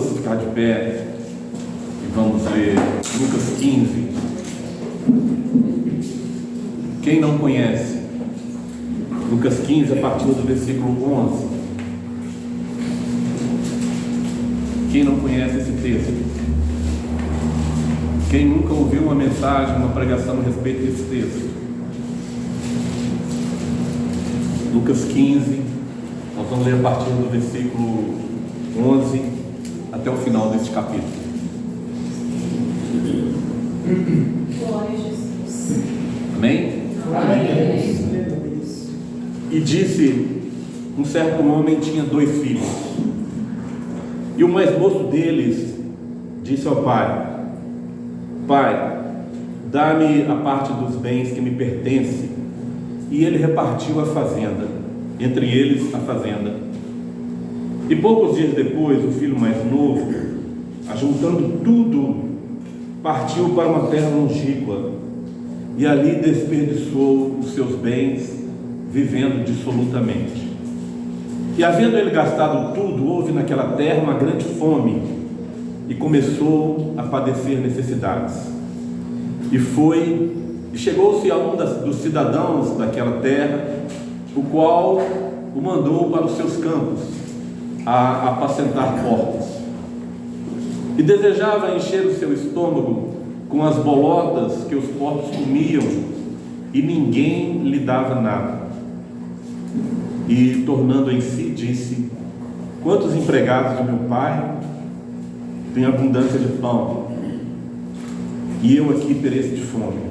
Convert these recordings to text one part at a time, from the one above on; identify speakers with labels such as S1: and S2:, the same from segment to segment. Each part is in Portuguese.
S1: todos ficar de pé e vamos ler Lucas 15. Quem não conhece? Lucas 15, a partir do versículo 11. Quem não conhece esse texto? Quem nunca ouviu uma mensagem, uma pregação a respeito desse texto? Lucas 15, nós vamos ler a partir do versículo 11 até o final deste capítulo.
S2: Glória a Jesus.
S1: Amém?
S2: Amém.
S1: E disse: um certo homem tinha 2 filhos, e o mais moço deles disse ao pai: Pai, dá-me a parte dos bens que me pertence. E ele repartiu a fazenda, entre eles a fazenda. E poucos dias depois, o filho mais novo, ajuntando tudo, partiu para uma terra longínqua, e ali desperdiçou os seus bens, vivendo dissolutamente. E havendo ele gastado tudo, houve naquela terra uma grande fome, e começou a padecer necessidades. E chegou-se a um dos cidadãos daquela terra, o qual o mandou para os seus campos a apacentar porcos. E desejava encher o seu estômago com as bolotas que os porcos comiam, e ninguém lhe dava nada. E tornando em si, disse: quantos empregados do meu pai têm abundância de pão, e eu aqui pereço de fome.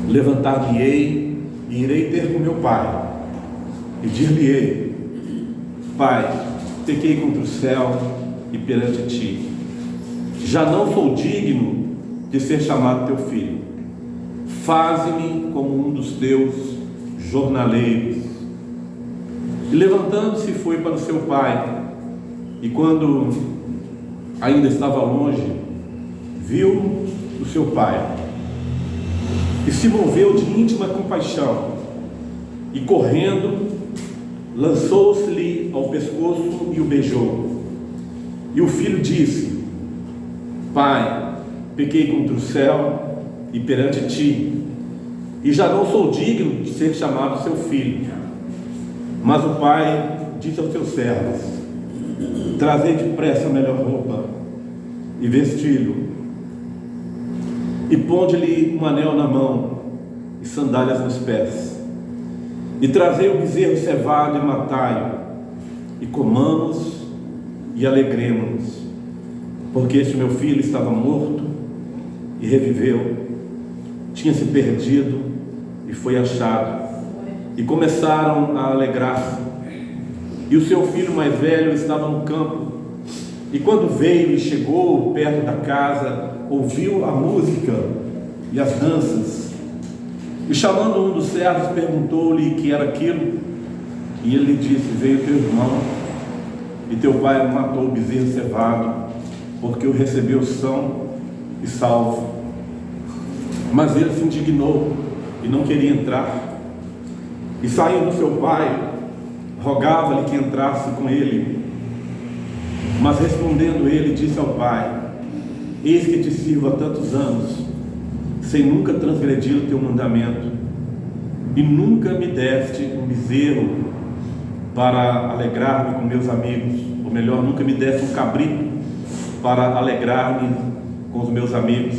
S1: Levantar-me-ei e irei ter com meu pai, e dir-lhe-ei: Pai, pequei contra o céu e perante ti, já não sou digno de ser chamado teu filho. Faze-me como um dos teus jornaleiros. E levantando-se foi para o seu pai, e quando ainda estava longe, viu o seu pai, e se moveu de íntima compaixão, e correndo, lançou-se-lhe ao pescoço e o beijou. E o filho disse: Pai, pequei contra o céu e perante ti, e já não sou digno de ser chamado seu filho. Mas o pai disse aos seus servos: trazei depressa a melhor roupa e vesti-lo, e ponde-lhe um anel na mão e sandálias nos pés, e trazei o bezerro cevado e matai-o, e comamos e alegremos-nos, porque este meu filho estava morto e reviveu, tinha se perdido e foi achado. E começaram a alegrar-se. E o seu filho mais velho estava no campo, e quando veio e chegou perto da casa, ouviu a música e as danças, e chamando um dos servos, perguntou-lhe o que era aquilo. E ele lhe disse: veio teu irmão, e teu pai matou o bezerro cevado, porque o recebeu são e salvo. Mas ele se indignou e não queria entrar. E saindo seu pai, rogava-lhe que entrasse com ele. Mas respondendo ele, disse ao pai: eis que te sirvo há tantos anos, sem nunca transgredir o teu mandamento, e nunca me deste um bezerro para alegrar-me com meus amigos, ou melhor, nunca me deste um cabrito para alegrar-me com os meus amigos.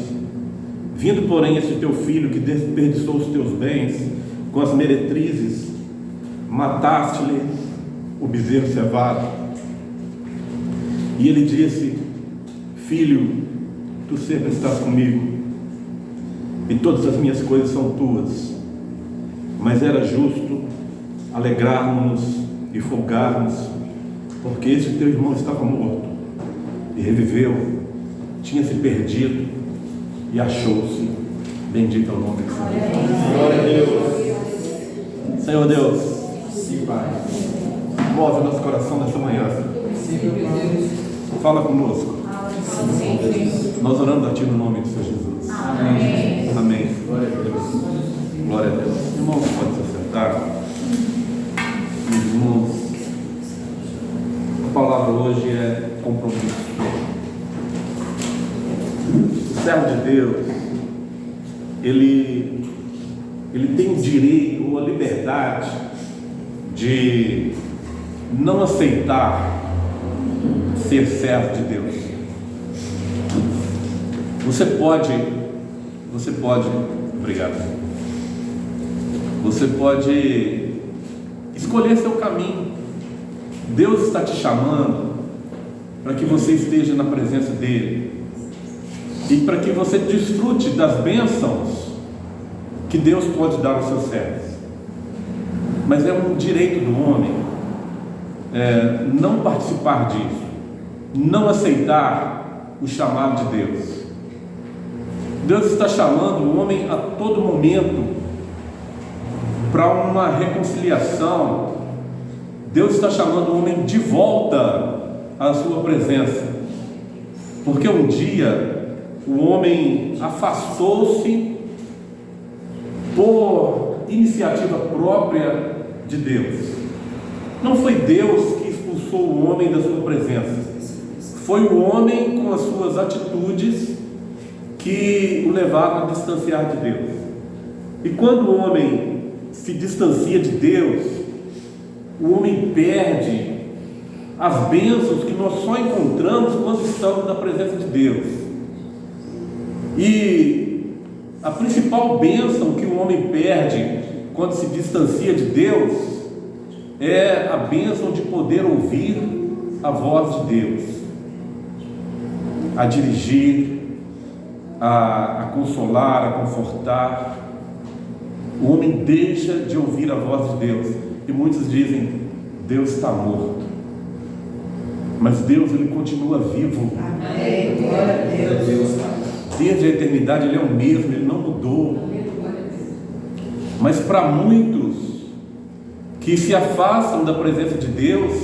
S1: Vindo, porém, esse teu filho que desperdiçou os teus bens com as meretrizes, mataste-lhe o bezerro cevado. E ele disse: filho, tu sempre estás comigo, e todas as minhas coisas são tuas, mas era justo alegrarmos-nos e folgarmos, porque esse teu irmão estava morto e reviveu, tinha se perdido e achou-se. Bendito é o nome do Senhor. Glória a Deus. Senhor Deus,
S3: sim, Pai,
S1: move o nosso coração nessa manhã.
S3: sim, Deus.
S1: Fala conosco.
S2: Sim.
S1: Nós oramos a Ti no nome de Senhor Jesus.
S2: Amém.
S1: Amém.
S3: Glória a Deus.
S1: Glória a Deus. Irmãos, pode se assentar. Irmãos, a palavra hoje é compromisso. O servo de Deus, ele tem o direito ou a liberdade de não aceitar ser servo de Deus. Você pode, obrigado. Você pode escolher seu caminho. Deus está te chamando para que você esteja na presença dele e para que você desfrute das bênçãos que Deus pode dar aos seus servos. Mas é um direito do homem não participar disso, não aceitar o chamado de Deus. Deus está chamando o homem a todo momento para uma reconciliação. Deus está chamando o homem de volta à sua presença, porque um dia o homem afastou-se por iniciativa própria de Deus. Não foi Deus que expulsou o homem da sua presença, foi o homem com as suas atitudes que o levaram a distanciar de Deus. E quando o homem se distancia de Deus, o homem perde as bênçãos que nós só encontramos quando estamos na presença de Deus. E a principal bênção que o homem perde quando se distancia de Deus é a bênção de poder ouvir a voz de Deus, a dirigir, a consolar, a confortar. O homem deixa de ouvir a voz de Deus, e muitos dizem: Deus está morto. Mas Deus, ele continua vivo.
S2: Amém. Glória a Deus.
S1: Desde a eternidade ele é o mesmo, ele não mudou. Mas para muitos que se afastam da presença de Deus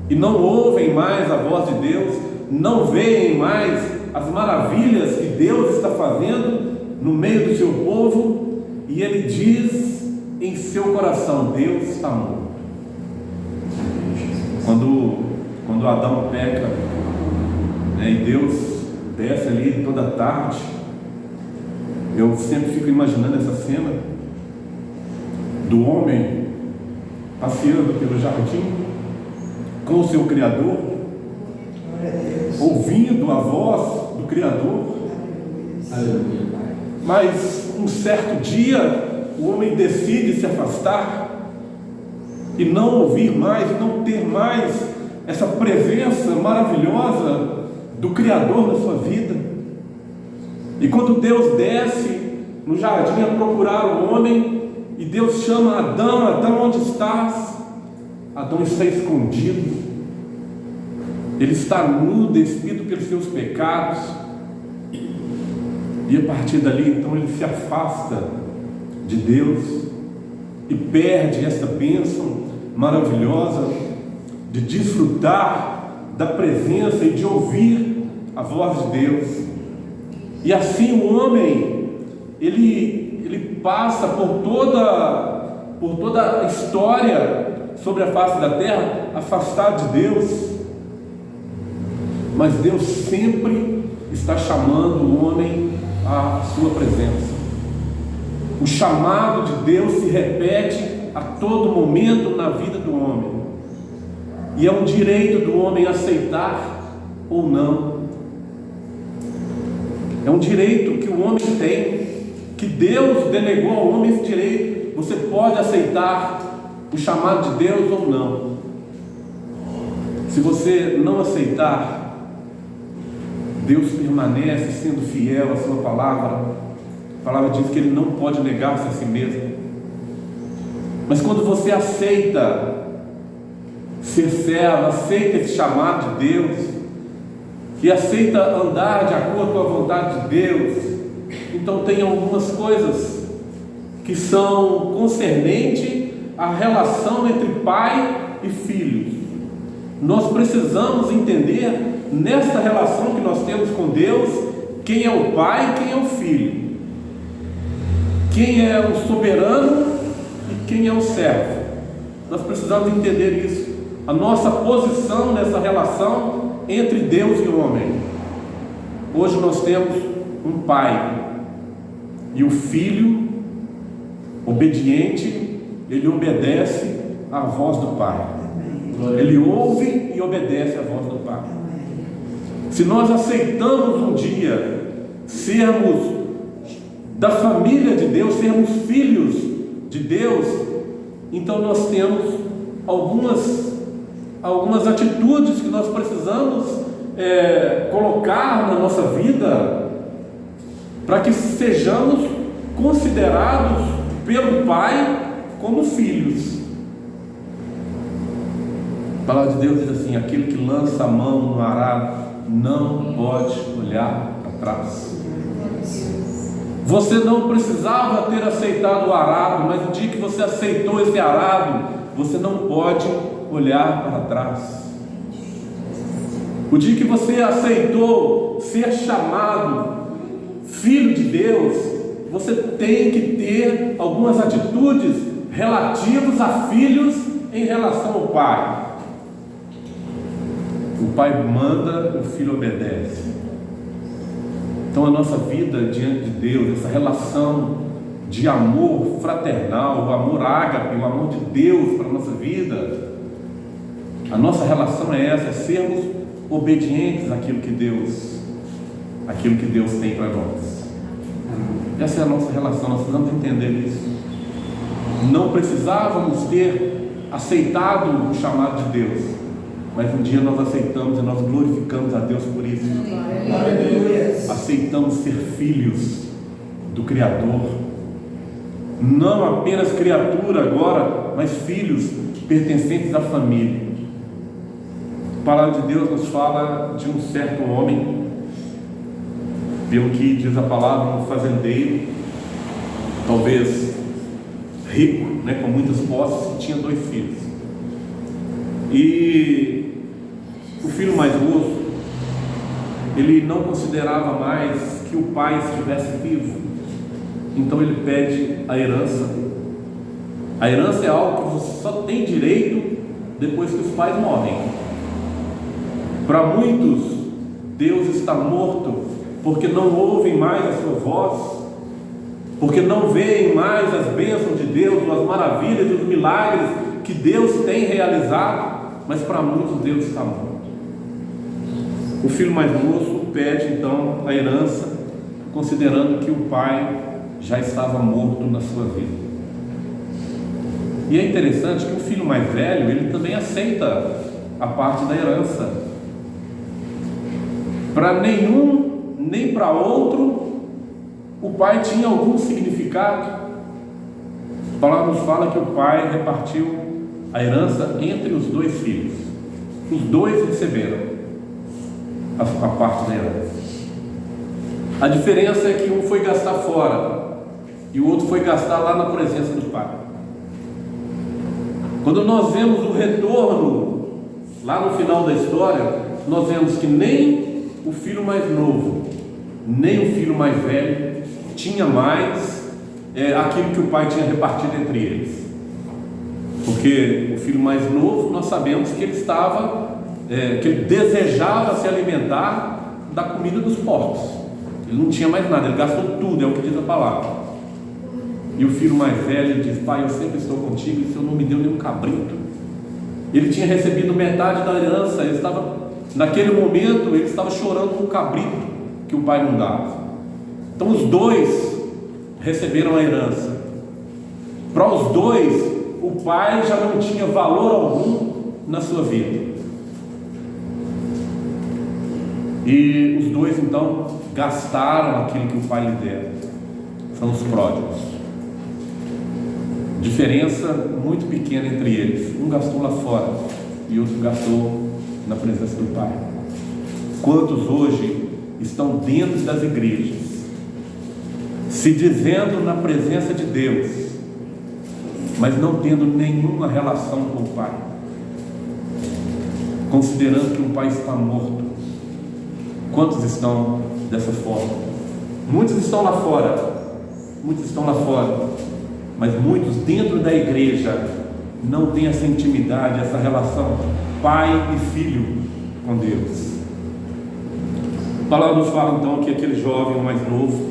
S1: e não ouvem mais a voz de Deus, não veem mais as maravilhas que Deus está fazendo no meio do seu povo, e ele diz em seu coração: Deus está morto. Quando Adão peca, e Deus desce ali toda tarde, eu sempre fico imaginando essa cena do homem passeando pelo jardim com o seu Criador, ouvindo a voz do Criador.
S3: Aleluia, Pai.
S1: Mas um certo dia o homem decide se afastar e não ouvir mais, e não ter mais essa presença maravilhosa do Criador na sua vida. E quando Deus desce no jardim a procurar o homem, e Deus chama Adão: Adão, onde estás? Adão está escondido, ele está nu, despido pelos seus pecados. E a partir dali, então, ele se afasta de Deus e perde essa bênção maravilhosa de desfrutar da presença e de ouvir a voz de Deus. E assim o homem, ele passa por toda a história sobre a face da terra afastado de Deus. Mas Deus sempre está chamando o homem à sua presença. O chamado de Deus se repete a todo momento na vida do homem, e é um direito do homem aceitar ou não. É um direito que o homem tem, que Deus delegou ao homem esse direito. Você pode aceitar o chamado de Deus ou não. Se você não aceitar, Deus permanece sendo fiel à sua palavra. A palavra diz que Ele não pode negar-se a si mesmo. Mas quando você aceita ser servo, aceita esse chamado de Deus, e aceita andar de acordo com a vontade de Deus, então tem algumas coisas que são concernentes à relação entre pai e filhos. Nós precisamos entender, nessa relação que nós temos com Deus, quem é o pai e quem é o filho, quem é o soberano e quem é o servo. Nós precisamos entender isso. A nossa posição nessa relação entre Deus e o homem. Hoje nós temos um pai e o filho obediente, ele obedece à voz do pai. Ele ouve e obedece à voz do pai. Se nós aceitamos um dia sermos da família de Deus, sermos filhos de Deus, então nós temos algumas atitudes que nós precisamos colocar na nossa vida para que sejamos considerados pelo Pai como filhos. A palavra de Deus diz assim: aquele que lança a mão no arado não pode olhar para trás. Você não precisava ter aceitado o arado, mas no dia que você aceitou esse arado, você não pode olhar para trás. O dia que você aceitou ser chamado filho de Deus, você tem que ter algumas atitudes relativas a filhos em relação ao Pai. O Pai manda, o Filho obedece. Então a nossa vida diante de Deus, essa relação de amor fraternal, o amor ágape, o amor de Deus para a nossa vida, a nossa relação é essa, é sermos obedientes àquilo que Deus tem para nós. Essa é a nossa relação, nós precisamos entender isso. Não precisávamos ter aceitado o chamado de Deus, mas um dia nós aceitamos e nós glorificamos a Deus por isso. Aceitamos ser filhos do Criador, não apenas criatura agora, mas filhos pertencentes à família. A palavra de Deus nos fala de um certo homem, pelo que diz a palavra, um fazendeiro, talvez rico, com muitas posses, que tinha 2 filhos. E o filho mais moço, ele não considerava mais que o pai estivesse vivo, então ele pede a herança. A herança é algo que você só tem direito depois que os pais morrem. Para muitos, Deus está morto porque não ouvem mais a sua voz, porque não veem mais as bênçãos de Deus, as maravilhas e os milagres que Deus tem realizado. Mas para muitos Deus está morto. O filho mais moço pede então a herança, considerando que o pai já estava morto na sua vida. E é interessante que o filho mais velho, ele também aceita a parte da herança. Para nenhum nem para outro o pai tinha algum significado. A palavra nos fala que o pai repartiu a herança entre os 2 filhos. Os 2 receberam a parte da herança. A diferença é que um foi gastar fora e o outro foi gastar lá na presença do pai. Quando nós vemos o retorno lá no final da história, nós vemos que nem o filho mais novo, nem o filho mais velho tinha mais aquilo que o pai tinha repartido entre eles. Porque o filho mais novo, nós sabemos que ele que ele desejava se alimentar da comida dos porcos. Ele não tinha mais nada, ele gastou tudo, é o que diz a palavra. E o filho mais velho diz: pai, eu sempre estou contigo, e o Senhor não me deu nenhum cabrito. Ele tinha recebido metade da herança, naquele momento ele estava chorando um cabrito que o pai não dava. Então os 2 receberam a herança. Para os 2, o pai já não tinha valor algum na sua vida. E os 2 então gastaram aquilo que o pai lhe deu. São os pródigos. Diferença muito pequena entre eles. Um gastou lá fora e outro gastou na presença do pai. Quantos hoje estão dentro das igrejas, se dizendo na presença de Deus, mas não tendo nenhuma relação com o pai, considerando que o pai está morto? Quantos estão dessa forma? Muitos estão lá fora, mas muitos dentro da igreja não têm essa intimidade, essa relação pai e filho com Deus. A palavra nos fala então que aquele jovem, o mais novo,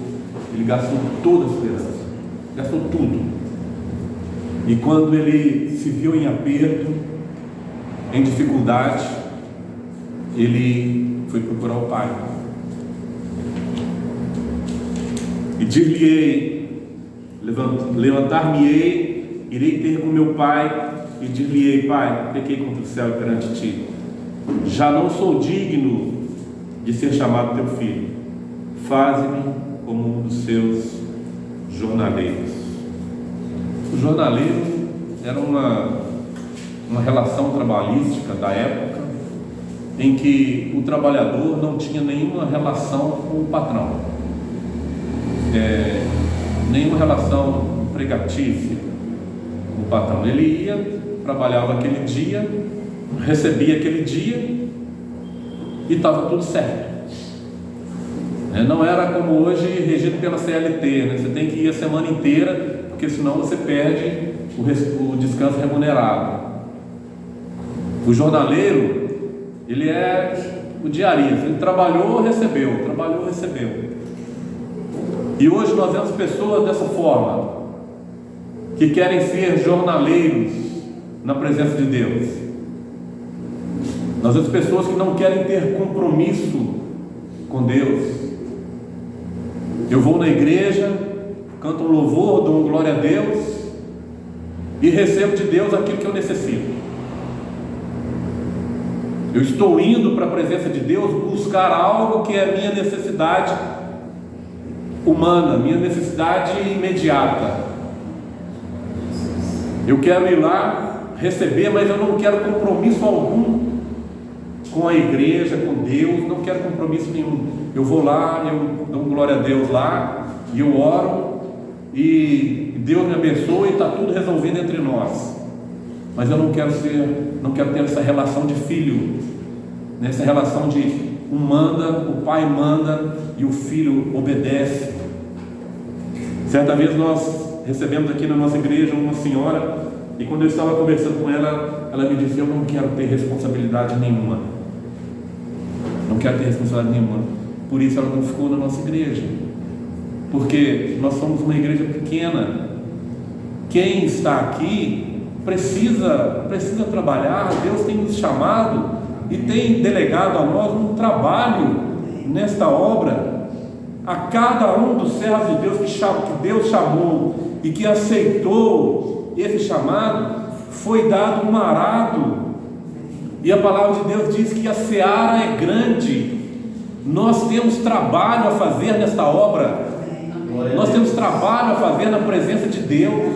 S1: ele gastou toda a esperança, gastou tudo. E quando ele se viu em aperto, em dificuldade, ele foi procurar o pai. E dir-lhe-ei, levantar-me-ei, irei ter com meu pai, e dir-lhe-ei: Pai, pequei contra o céu e perante ti. Já não sou digno de ser chamado teu filho. Faze-me como um dos seus jornaleiros. O jornaleiro era uma relação trabalhística da época em que o trabalhador não tinha nenhuma relação com o patrão, nenhuma relação empregatícia com o patrão. Ele ia, trabalhava aquele dia, recebia aquele dia e estava tudo certo. Não era como hoje, regido pela CLT, né? Você tem que ir a semana inteira, porque senão você perde o descanso remunerado. O jornaleiro, ele é o diarista, ele trabalhou, recebeu, trabalhou, recebeu. E hoje nós vemos pessoas dessa forma, que querem ser jornaleiros na presença de Deus. Nós vemos pessoas que não querem ter compromisso com Deus. Eu vou na igreja, canto um louvor, dou uma glória a Deus e recebo de Deus aquilo que eu necessito. Eu estou indo para a presença de Deus buscar algo que é minha necessidade humana, minha necessidade imediata. Eu quero ir lá receber, mas eu não quero compromisso algum com a igreja, com Deus, não quero compromisso nenhum. Eu vou lá, eu dou glória a Deus lá, e eu oro, e Deus me abençoa, e está tudo resolvido entre nós. Mas eu não quero ter essa relação de filho, nessa relação de um manda, o pai manda e o filho obedece. Certa vez nós recebemos aqui na nossa igreja uma senhora, e quando eu estava conversando com ela, ela me disse: eu não quero ter responsabilidade nenhuma, não quero ter responsabilidade nenhuma. Por isso ela não ficou na nossa igreja, porque nós somos uma igreja pequena. Quem está aqui precisa trabalhar. Deus tem nos chamado e tem delegado a nós um trabalho nesta obra. A cada um dos servos de Deus que Deus chamou e que aceitou esse chamado, foi dado um arado. E a palavra de Deus diz que a seara é grande. Nós temos trabalho a fazer nesta obra. Nós temos trabalho a fazer na presença de Deus.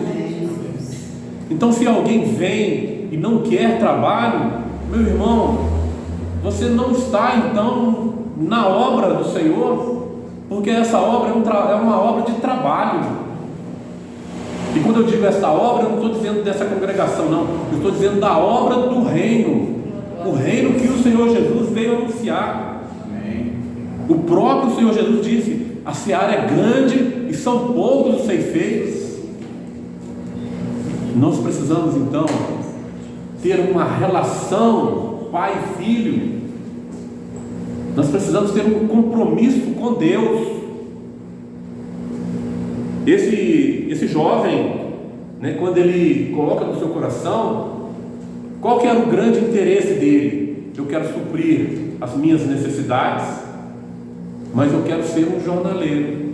S1: Então, se alguém vem e não quer trabalho, meu irmão, você não está então na obra do Senhor, porque essa obra é uma obra de trabalho. E quando eu digo esta obra, eu não estou dizendo dessa congregação, não. Eu estou dizendo da obra do reino, o reino que o Senhor Jesus veio anunciar. O próprio Senhor Jesus disse: a seara é grande e são poucos os ceifeiros. Nós precisamos então ter uma relação pai e filho. Nós precisamos ter um compromisso com Deus. Esse jovem, né, quando ele coloca no seu coração, qual que era o grande interesse dele? Eu quero suprir as minhas necessidades, mas eu quero ser um jornaleiro.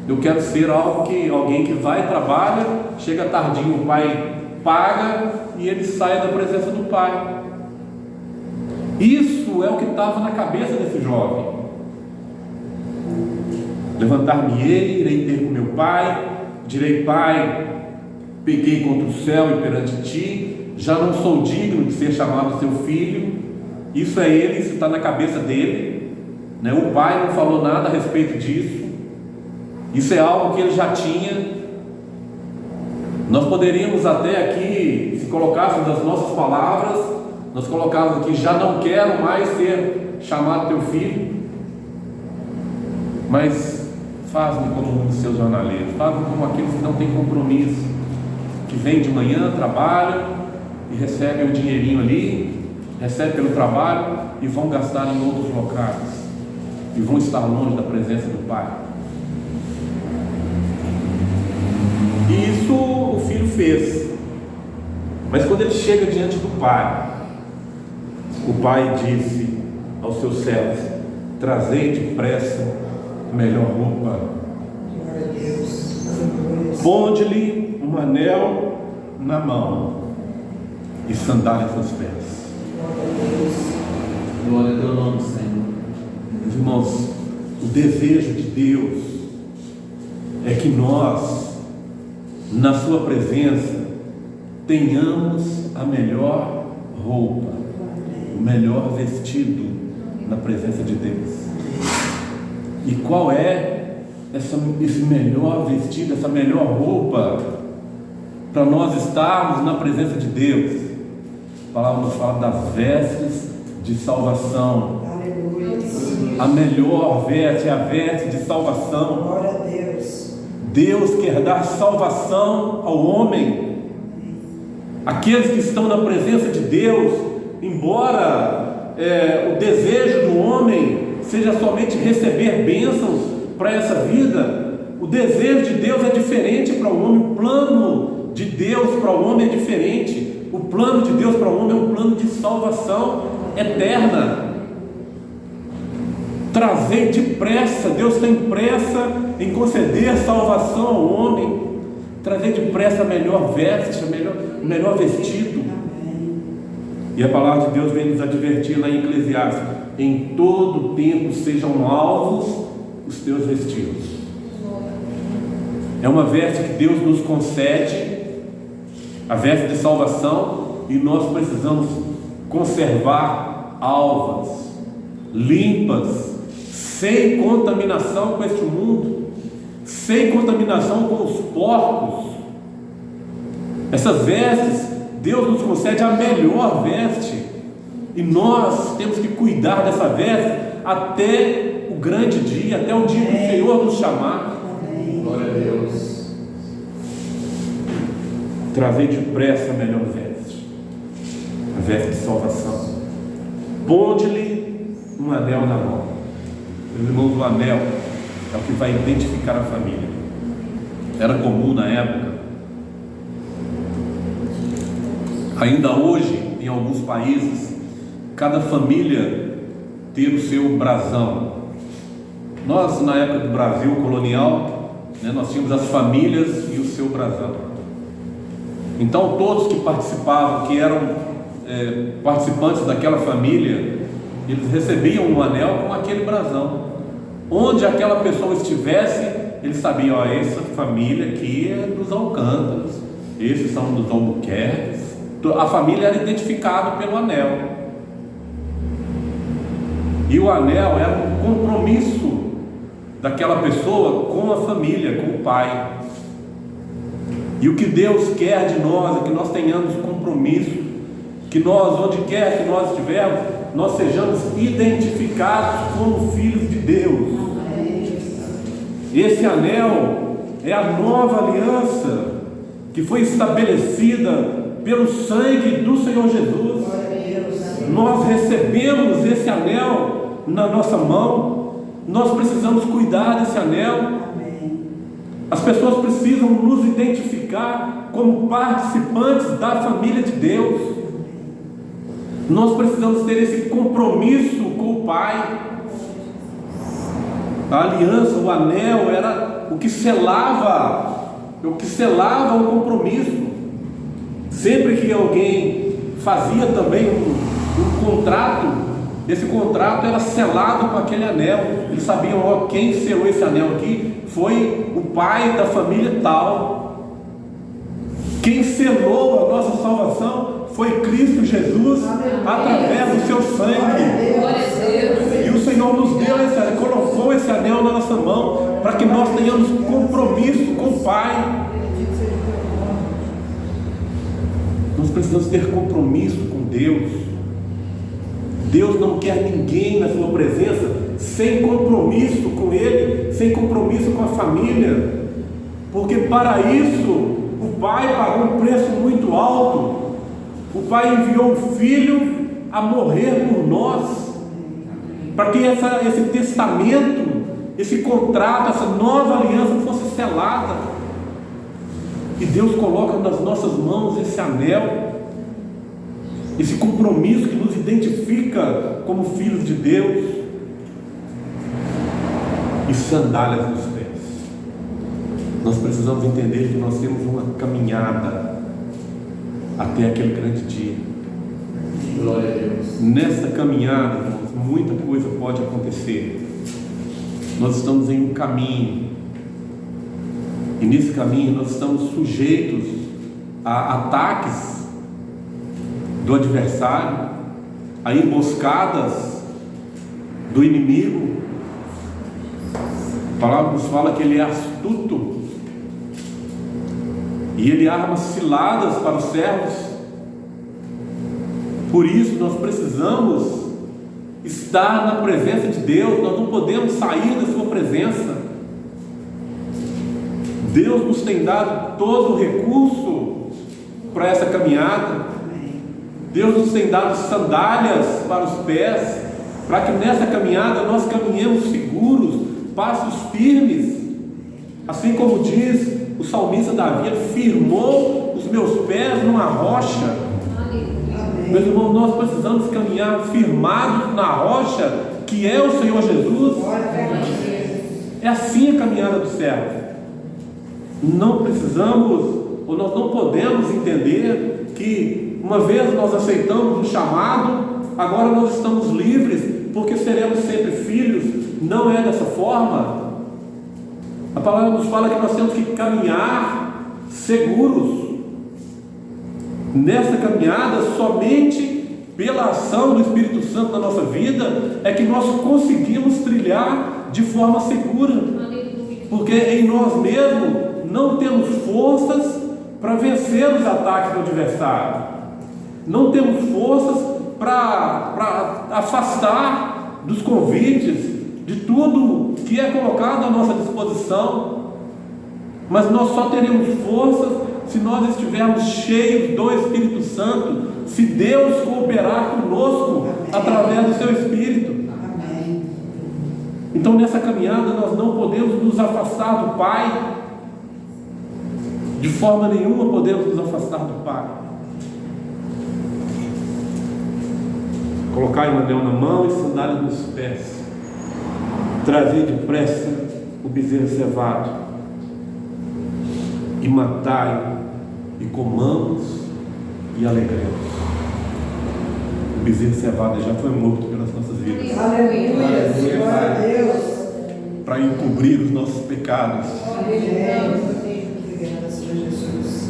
S1: Eu quero ser alguém que vai, trabalha, chega tardinho, o pai paga e ele sai da presença do pai. Isso é o que estava na cabeça desse jovem. Levantar-me-ei, irei ter com meu pai, direi: Pai, pequei contra o céu e perante ti, já não sou digno de ser chamado seu filho. Isso é ele, isso está na cabeça dele, né? O pai não falou nada a respeito disso. Isso é algo que ele já tinha. Nós poderíamos até aqui, se colocássemos as nossas palavras, nós colocávamos aqui: já não quero mais ser chamado teu filho. Mas faz-me como um dos seus jornaleiros, faz-me como aqueles que não têm compromisso, que vem de manhã, trabalham e recebem um dinheirinho ali, recebem pelo trabalho e vão gastar em outros locais. e vão estar longe da presença do Pai. E isso o filho fez. Mas quando ele chega diante do Pai, o Pai disse aos seus servos: trazei depressa a melhor roupa, ponde-lhe um anel na mão e sandálias nos pés.
S3: Glória a teu nome, Senhor.
S1: Meus irmãos, o desejo de Deus é que nós, na sua presença, tenhamos a melhor roupa, o melhor vestido na presença de Deus. E qual é esse melhor vestido, essa melhor roupa para nós estarmos na presença de Deus? A palavra nos fala das vestes de salvação.
S2: Aleluia.
S1: A melhor veste é a veste de salvação.
S2: Glória a Deus.
S1: Deus quer dar salvação ao homem. Aqueles que estão na presença de Deus, embora o desejo do homem seja somente receber bênçãos para essa vida, o desejo de Deus é diferente para o homem. O plano de Deus para o homem é diferente. O plano de Deus para o homem é um plano de salvação eterna. Trazer depressa, Deus tem pressa em conceder salvação ao homem. Trazer depressa a melhor veste, o melhor vestido. E a palavra de Deus vem nos advertir lá em Eclesiastes: em todo tempo sejam alvos os teus vestidos. É uma veste que Deus nos concede, a veste de salvação, e nós precisamos conservar alvas, limpas, sem contaminação com este mundo, sem contaminação com os porcos. Essas vestes, Deus nos concede a melhor veste, e nós temos que cuidar dessa veste até o grande dia, até o dia que o Senhor nos chamar.
S3: Glória a Deus.
S1: Trazer depressa a melhor veste, a veste de salvação. Ponde-lhe um anel na mão. Meus irmãos, o anel é o que vai identificar a família. Era comum na época, ainda hoje, em alguns países, cada família ter o seu brasão. Nós, na época do Brasil colonial, nós tínhamos as famílias e o seu brasão. Então todos que participavam, que eram participantes daquela família, eles recebiam um anel com aquele brasão. Onde aquela pessoa estivesse, eles sabiam: essa família aqui é dos Alcântaras, esses são dos Albuquerques. A família era identificada pelo anel. E o anel era um compromisso daquela pessoa com a família, com o pai. E o que Deus quer de nós é que nós tenhamos compromisso, que nós, onde quer que nós estivermos, nós sejamos identificados como filhos de Deus. Esse anel é a nova aliança que foi estabelecida pelo sangue do Senhor Jesus. Nós recebemos esse anel na nossa mão. Nós precisamos cuidar desse anel. As pessoas precisam nos identificar como participantes da família de Deus. Nós precisamos ter esse compromisso com o Pai. A aliança, o anel, era o que selava o compromisso. Sempre que alguém fazia também um contrato, esse contrato era selado com aquele anel. Eles sabiam: quem selou esse anel aqui foi o pai da família tal. Quem selou a nossa salvação foi Cristo Jesus, através do seu sangue. E o Senhor nos deu colocou esse anel na nossa mão, para que nós tenhamos compromisso com o Pai. Nós precisamos ter compromisso com Deus. Deus não quer ninguém na sua presença sem compromisso com Ele, sem compromisso com a família, porque para isso o Pai pagou um preço muito alto. O Pai enviou o Filho a morrer por nós, para que esse testamento, esse contrato, essa nova aliança fosse selada. E Deus coloca nas nossas mãos esse anel, esse compromisso que nos identifica como filhos de Deus, e sandálias nos pés. Nós precisamos entender que nós temos uma caminhada até aquele grande dia.
S3: Glória a Deus.
S1: Nessa caminhada, irmãos, muita coisa pode acontecer. Nós estamos em um caminho, e nesse caminho nós estamos sujeitos a ataques do adversário, a emboscadas do inimigo. A palavra nos fala que ele é astuto e ele arma ciladas para os servos. Por isso nós precisamos estar na presença de Deus. Nós não podemos sair da sua presença. Deus nos tem dado todo o recurso para essa caminhada. Deus nos tem dado sandálias para os pés, para que nessa caminhada nós caminhemos seguros, passos firmes, assim como diz o salmista Davi: ele firmou os meus pés numa rocha. Meus irmãos, nós precisamos caminhar firmados na rocha, que é o Senhor Jesus. É assim a caminhada do servo. Não precisamos, ou nós não podemos entender que uma vez nós aceitamos o chamado, agora nós estamos livres, porque seremos sempre filhos. Não é dessa forma. A palavra nos fala que nós temos que caminhar seguros. Nessa caminhada, somente pela ação do Espírito Santo na nossa vida é que nós conseguimos trilhar de forma segura, porque em nós mesmos não temos forças para vencer os ataques do adversário, não temos forças para afastar dos convites, de tudo que é colocado à nossa disposição, mas nós só teremos forças se nós estivermos cheios do Espírito Santo, se Deus cooperar conosco através do seu Espírito. Então nessa caminhada nós não podemos nos afastar do Pai, de forma nenhuma podemos nos afastar do Pai. Colocai um anel na mão e sandália nos pés, trazei depressa o bezerro cevado e matai, e comamos e alegremos. O bezerro cevado já foi morto pelas nossas vidas.
S2: Aleluia. Glória a Deus.
S1: Para encobrir os nossos pecados.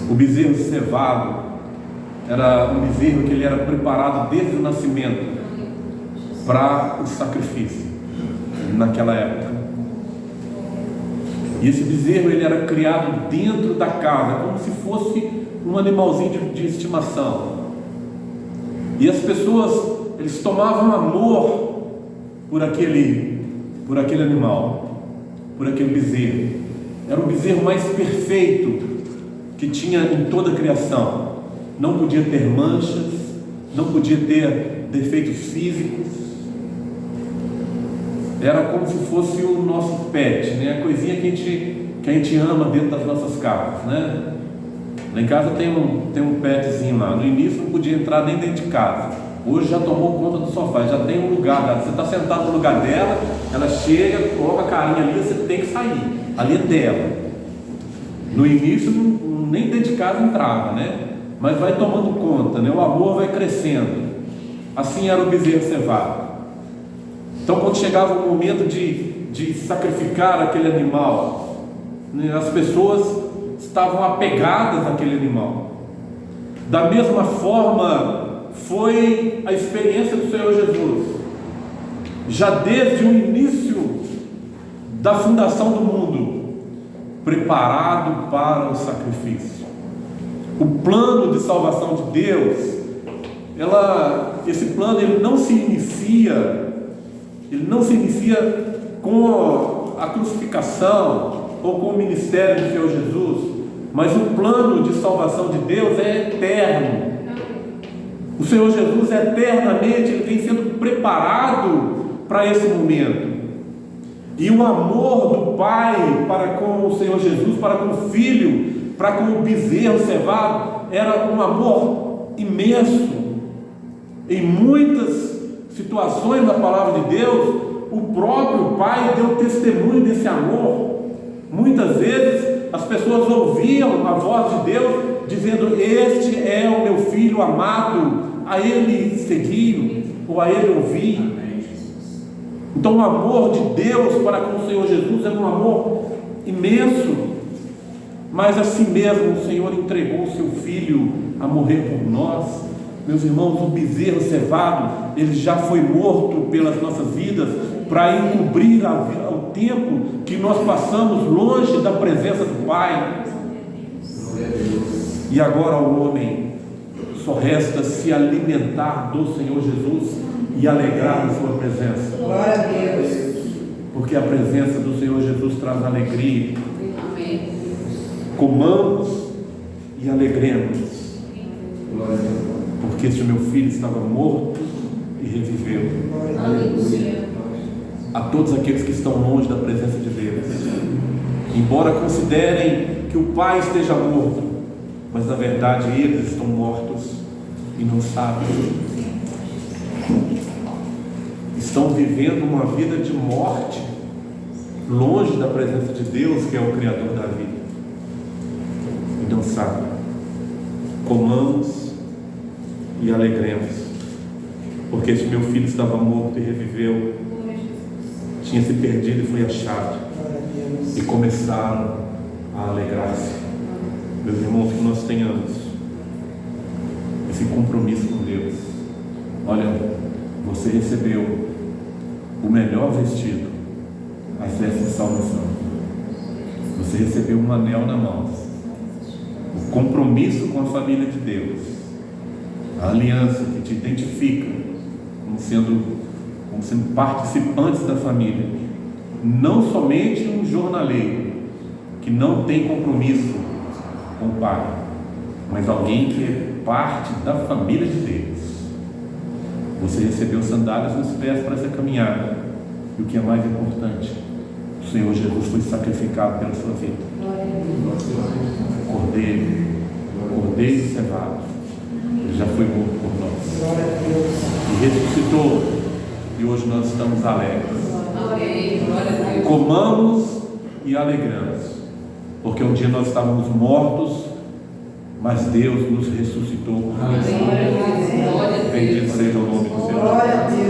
S1: O bezerro cevado era um bezerro que ele era preparado desde o nascimento para o sacrifício naquela época. E esse bezerro ele era criado dentro da casa, como se fosse um animalzinho de estimação. E as pessoas, eles tomavam amor por aquele animal, por aquele bezerro. Era o bezerro mais perfeito que tinha em toda a criação. Não podia ter manchas, não podia ter defeitos físicos. Era como se fosse o nosso pet, né? A coisinha que a gente ama dentro das nossas casas, né? Lá em casa tem um petzinho lá. No início não podia entrar nem dentro de casa. Hoje já tomou conta do sofá, já tem um lugar. Você está sentado no lugar dela, ela chega, coloca a carinha ali, você tem que sair. Ali é dela. No início nem dentro de casa entrava, né? Mas vai tomando conta, né? O amor vai crescendo. Assim era o bezerro cevado. Então quando chegava o momento de sacrificar aquele animal, né, as pessoas estavam apegadas àquele animal. Da mesma forma foi a experiência do Senhor Jesus. Já desde o início da fundação do mundo, preparado para o sacrifício. O plano de salvação de Deus, esse plano ele não se inicia com a crucificação ou com o ministério do Senhor Jesus, mas o plano de salvação de Deus é eterno. O Senhor Jesus eternamente ele vem sendo preparado para esse momento. E o amor do Pai para com o Senhor Jesus, para com o Filho, para com o bezerro cevado, era um amor imenso. Em muitas situações da palavra de Deus, o próprio Pai deu testemunho desse amor. Muitas vezes as pessoas ouviam a voz de Deus dizendo: este é o meu filho amado, a ele segui, ou a ele ouvi. Então o amor de Deus para com o Senhor Jesus era um amor imenso. Mas assim mesmo o Senhor entregou o seu Filho a morrer por nós. Meus irmãos, o bezerro cevado, ele já foi morto pelas nossas vidas, para encobrir o tempo que nós passamos longe da presença do Pai. E agora ao homem só resta se alimentar do Senhor Jesus e alegrar na sua presença.
S2: Glória a Deus.
S1: Porque a presença do Senhor Jesus traz alegria. Comamos e alegremos.
S3: Glória a Deus.
S1: Porque este meu filho estava morto e reviveu. A todos aqueles que estão longe da presença de Deus, embora considerem que o Pai esteja morto, mas na verdade eles estão mortos e não sabem. Estão vivendo uma vida de morte, longe da presença de Deus, que é o Criador da vida, e não sabem. Comamos e alegremos, porque este meu filho estava morto e reviveu, tinha se perdido e foi achado, e começaram a alegrar-se. Meus irmãos, que nós tenhamos esse compromisso com Deus. Olha, você recebeu o melhor vestido, as vestes de salvação. Você recebeu um anel na mão, o compromisso com a família de Deus, a aliança que te identifica como sendo participantes da família, não somente um jornaleiro que não tem compromisso com o Pai, mas alguém que é parte da família de Deus. Você recebeu sandálias nos pés para essa caminhada, e o que é mais importante, o Senhor Jesus foi sacrificado pela sua vida. Cordeiro cevado, ele já foi morto por nós e ressuscitou, e hoje nós estamos alegres. Comamos e alegramos, porque um dia nós estávamos mortos, mas Deus nos ressuscitou. Bendito seja o nome do Senhor.
S2: Glória a Deus.